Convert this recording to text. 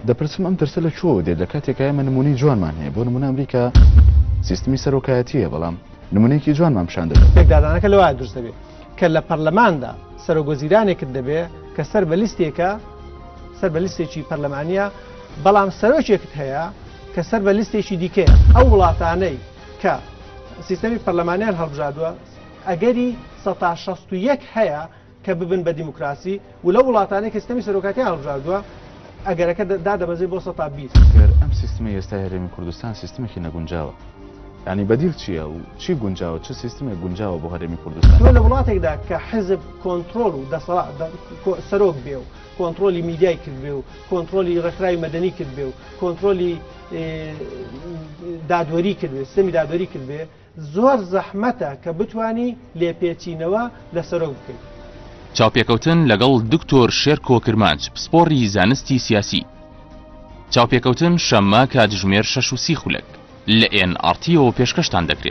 دەپرسم ئەم ترسە لە چۆ دێت لە کاتێکە ئێمە نمونەی جوانمان هەیە بۆ نمونە ئەمریکا سیستمی سەرۆکایەتیە بەڵام نمونەیەکی جوانمان پیشان دەدات پێکدادانەکە لەوایە دروست دەبێت کە لە پەرلەماندا سەرۆکوەزیرانێکت دەبێت کە سەر بە لیستێکە سەر بە لیستێکی پەرلەمانیە بەڵام سەرۆکێکت هەیە کە سەر بە لیستێکی دیکەیە ئەو وڵاتانەی کە سیستەمی پەرلەمانیان هەڵبژاردووە ئەگەری 161 هەیە کە ببن بە دیموکراسی و لە وڵاتانەی کە سیستەمی سەرۆکاتیان هەڵبژاردووە ئەگەرەکە دادەبەزێت بۆ 120. ئەم سیستمی ئێستا هەرێمی کوردستان سیستمێکی نەگونجاوە ینی بەدیل چییە و چی گونجاوە چه سیستمێک گونجاوە بۆ هەرێمی کوردستان لە وڵاتێکدا کە حزب کۆنتترۆل و سەرۆک بێ و کۆنتترۆلی میدیای کرد بێ و کۆنتترۆلی ڕێکخراوی مەدەنی کرد بێ و کۆنتترۆلی دادوەری کرد بێ سیستەمی دادوەری کرد بێ زۆر زەحمەتە کە بتوانی لێپێچینەوە لە سەرۆک بکەیت. چاوپێکەوتن لەگەڵ دکتۆر شێرکۆ کرمانج پسپۆڕی زانستی سیاسی چاوپێکەوتن شەممە کاتژمێر 6:30 لە NRT پێشکەشتان دەکرێت.